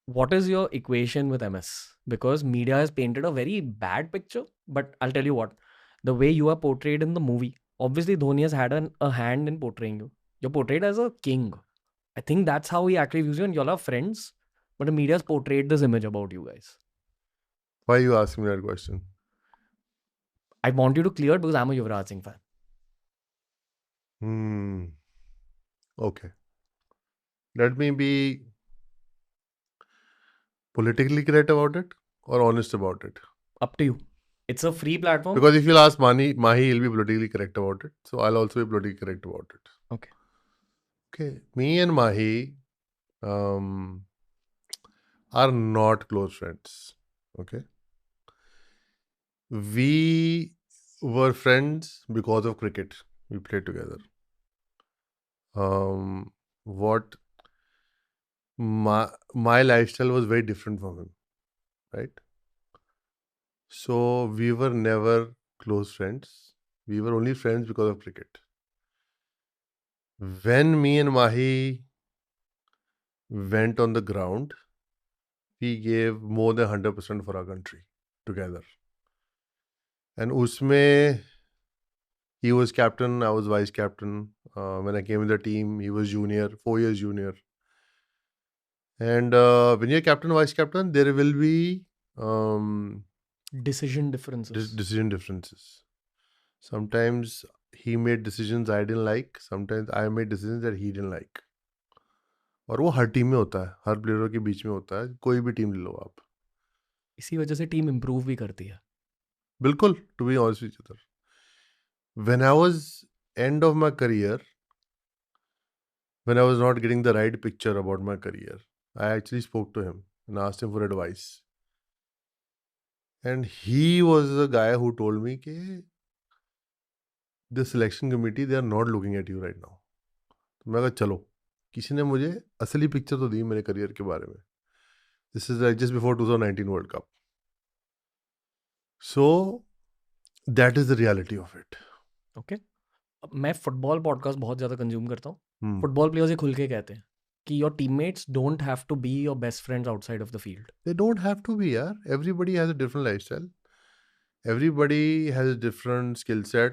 what is your equation with MS? Because media has painted a very bad picture, but I'll tell you what, the way you are portrayed in the movie, obviously Dhoni has had a hand in portraying you. You're portrayed as a king. I think that's how he actually views you, and y'all are friends, but the media has portrayed this image about you guys. Why are you asking me that question? I want you to clear it because I'm a Yuvraj Singh fan. Okay. Let me be politically correct about it or honest about it. Up to you. It's a free platform. Because if you'll ask Mahi, he'll be politically correct about it. So I'll also be politically correct about it. Okay. Okay. Me and Mahi are not close friends. Okay. We were friends because of cricket. We played together. What my lifestyle was very different from him, right? So we were never close friends. We were only friends because of cricket. When me and Mahi went on the ground, we gave more than 100% for our country together. And usme, he was captain, I was vice captain. When I came in the team, he was junior, 4 years junior. And when you're captain, vice captain, there will be Decision differences. decision differences. Sometimes he made decisions I didn't like. Sometimes I made decisions that he didn't like. और वो हर team में होता है, हर प्लेयरों के बीच में होता है, कोई भी टीम ले लो आप. इसी वजह से टीम इम्प्रूव भी करती है. बिल्कुल, to be honest with other. When I was end of my career, when I was not getting the right picture about my career, I actually spoke to him and asked him for advice. And he was the guy who told me कि the selection committee, they are not looking at you right now. तो मैं कहा चलो, किसी ने मुझे असली picture तो दी मेरे करियर के बारे में. This is like just before 2019 World Cup. So that is the reality of it. Okay. मैं फुटबॉल पॉडकास्ट बहुत ज़्यादा कंज्यूम करता हूँ. Hmm. फुटबॉल प्लेयर्स ये खुल के कहते हैं कि your teammates don't have to be your best friends outside of the field. They don't have to be, yaar. Everybody has a different lifestyle. Everybody has a different skill set.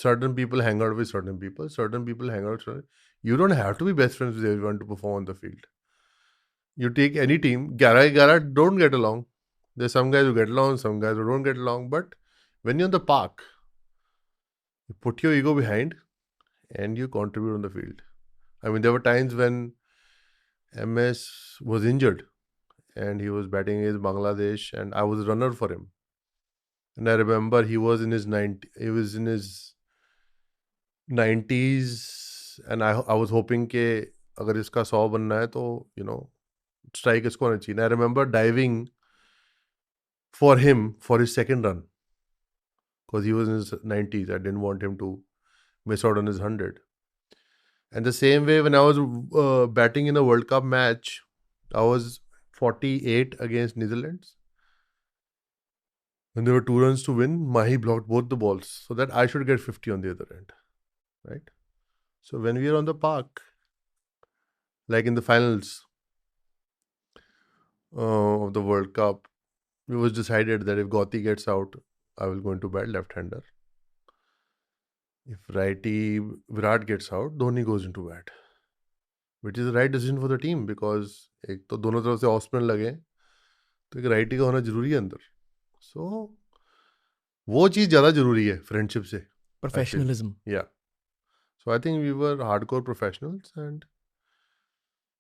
Certain people hang out with certain people. Certain people hang out with certain... You don't have to be best friends with everyone to perform on the field. You take any team, 11 don't get along. There's some guys who get along, some guys who don't get along. But when you're in the park, you put your ego behind and you contribute on the field. I mean, there were times when MS was injured and he was batting against Bangladesh and I was a runner for him. And I remember he was in his 90s and I was hoping कि अगर इसका 100 बनना है तो strike इसको आना चाहिए. And I remember diving for him for his second run because he was in his 90s. I didn't want him to miss out on his 100. And the same way when I was batting in a World Cup match, I was 48 against Netherlands. When there were 2 runs to win, Mahi blocked both the balls so that I should get 50 on the other end, right? So when we are on the park, like in the finals of the World Cup, it was decided that if Gauti gets out, I will go into bat left-hander. If righty Virat gets out, Dhoni goes into bat, which is the right decision for the team because एक तो दोनों तरफ से off spin लगे तो एक righty का होना जरूरी है अंदर. So वो चीज़ ज़्यादा जरूरी है फ्रेंडशिप से. Professionalism. Yeah. So I think we were hardcore professionals and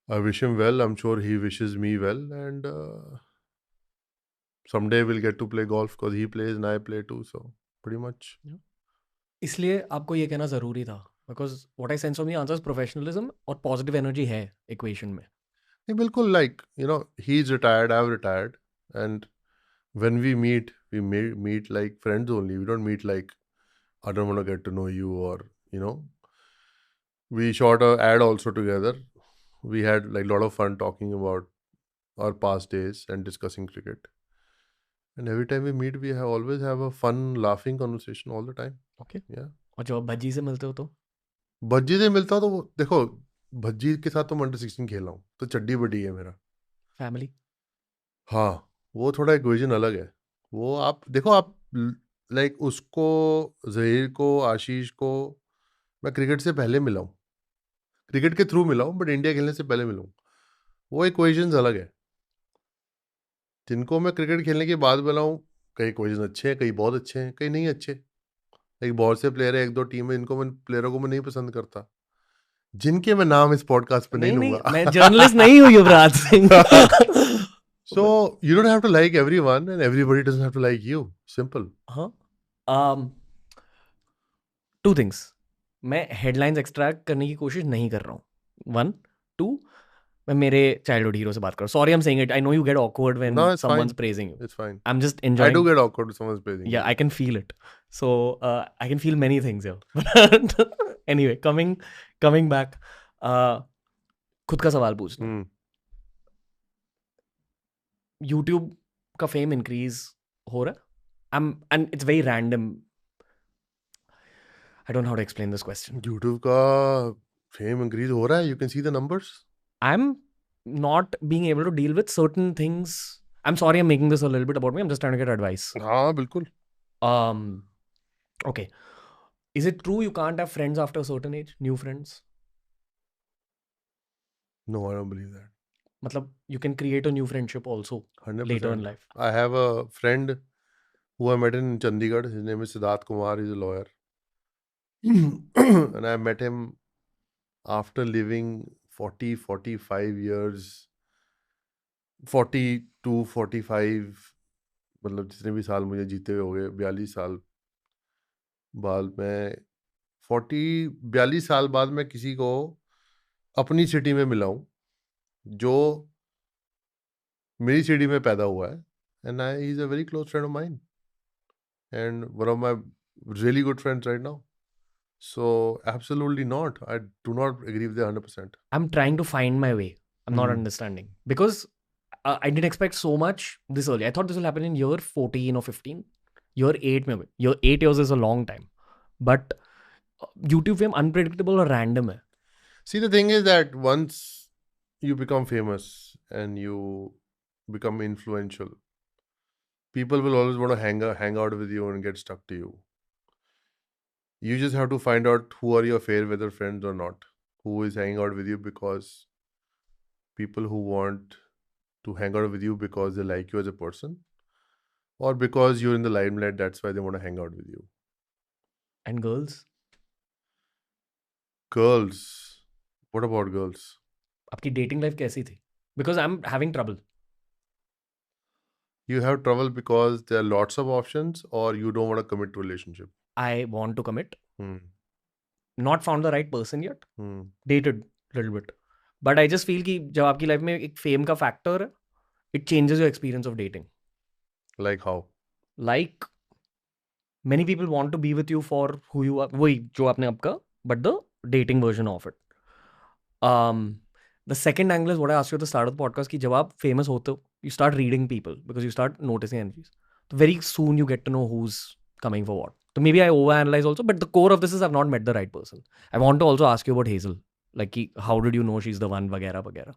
I wish him well. I'm sure he wishes me well and someday we'll get to play golf because he plays and I play too. So pretty much. इसलिए आपको ये कहना ज़रूरी था because what I sense from the answers professionalism और positive energy है equation में. नहीं बिल्कुल like he's retired, I've retired and when we meet meet like friends only. We don't meet like I don't want to get to know you or we shot a ad also together. We had like a lot of fun talking about our past days and discussing cricket. And every time we meet, we always have a fun, laughing conversation all the time. Okay. Yeah. और जब आप भज्जी से मिलते हो तो भज्जी से मिलता हूँ तो देखो भज्जी के साथ तो मैं अंडर 16 खेला हूँ तो चड्डी बड़ी है मेरा. फैमिली हाँ, वो थोड़ा इक्वेशन अलग है। वो आप देखो, आप लाइक उसको, ज़हीर को, आशीष को मैं क्रिकेट से पहले मिला हूँ। क्रिकेट के थ्रू मिला हूँ, बट इंडिया खेलने से पहले मिला हूँ। वो इक्वेशंस अलग है। जिनको मैं क्रिकेट खेलने के बाद मिला हूँ, कई इक्वेशन अच्छे हैं, कई बहुत अच्छे हैं, कई नहीं अच्छे। लाइक बहुत से प्लेयर है, 1-2 टीम है जिनको मैं, प्लेयरों को मैं नहीं पसंद करता। जिनके मैं नाम इस पॉडकास्ट पे नहीं नहीं नहीं, लूँगा। मैं जर्नलिस्ट नहीं हूँ Yuvraj Singh. So you don't have to like everyone and everybody doesn't have to like you. Simple. हाँ, टू थिंग्स। मैं हेडलाइंस एक्सट्रैक्ट करने की कोशिश नहीं कर रहा हूँ। 1, 2, मैं मेरे चाइल्डहुड हीरो से बात कर रहा हूँ। Sorry I am saying it, I know you get awkward when No, it's someone's fine. Praising you. It's fine. I am just I do enjoying. get awkward if someone's praising Yeah, you. I can feel it. So I can feel many things here. But anyway, coming back, खुद का सवाल पूछना। Hmm. YouTube का fame increase हो रहा है? And it's very random. I don't know how to explain this question. YouTube का fame increase हो रहा है. You can see the numbers. I'm not being able to deal with certain things. I'm sorry, I'm making this a little bit about me. I'm just trying to get advice. हाँ, बिल्कुल. Okay. Is it true you can't have friends after a certain age? New friends? No, I don't believe that. मतलब you can create a new friendship also later in 100%. life. I have a friend who I met in Chandigarh. His name is Siddharth Kumar. He's a lawyer. And I met him after living 40, 45 years, 42, 45, मतलब जितने भी साल मुझे जीते हुए हो गए, 42 साल बाद मैं 42 साल बाद मैं किसी को अपनी सिटी में मिला हूँ जो मेरी सिटी में पैदा हुआ है, and I is a very close friend of mine and one of my really good friends right now. So absolutely not. I do not agree with the 100%. I'm trying to find my way. I'm not Mhm. understanding because I didn't expect so much this early. I thought this will happen in year 14 or 15. Year 8 में year 8 years is a long time. But YouTube fame unpredictable or random है. See, the thing is that once you become famous and you become influential, people will always want to hang out with you and get stuck to you. You just have to find out who are your fair weather friends or not. Who is hanging out with you because people who want to hang out with you because they like you as a person, or because you're in the limelight, that's why they want to hang out with you. And girls? Girls. What about girls? आपकी dating life कैसी थी? Because I'm having trouble. You have trouble because there are lots of options, or you don't want to commit to a relationship. I want to commit. Hmm. Not found the right person yet. Hmm. Dated little bit. But I just feel कि जब आपकी life में एक fame का factor है, it changes your experience of dating. Like how? Like many people want to be with you for who you are, वही जो आपने आपका, but the dating version of it. The second angle is what I asked you at the start of the podcast कि जब आप famous होते हो, you start reading people because you start noticing energies. So very soon you get to know who's coming for what. So maybe I overanalyze also, but the core of this is I've not met the right person. I want to also ask you about Hazel. Like how did you know she's the one वगैरह वगैरह.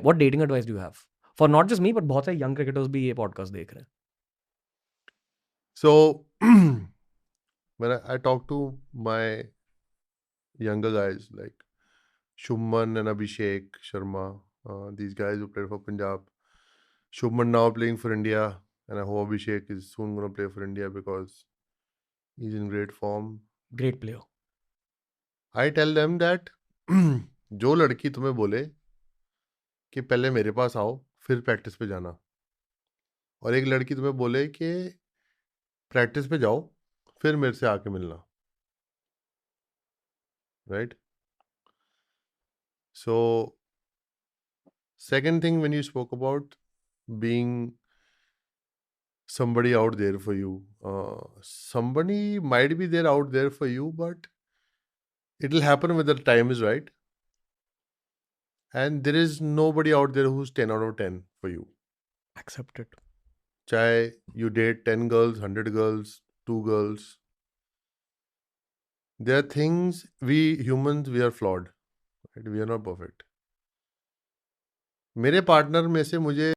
What dating advice do you have? For not just me, but बहुत सारे young cricketers भी ये podcast देख रहे हैं. So when I talk to my younger guys like Shubman and Abhishek Sharma, these guys who played for Punjab. Shubman now playing for India, and I hope Abhishek is soon going to play for India because he's in great form. Great player. I tell them that जो लड़की तुम्हें बोले कि पहले मेरे पास आओ फिर practice पे जाना, और एक लड़की तुम्हें बोले कि प्रैक्टिस पे जाओ फिर मेरे से आके मिलना, right? So second thing, when you spoke about being somebody out there for you, somebody might be there out there for you, but it'll happen when the time is right, and there is nobody out there who's 10 out of 10 for you. Accept it. Chahe you date 10 girls, 100 girls, 2 girls, there are things, we humans, we are flawed, right? We are not perfect. मेरे partner में से मुझे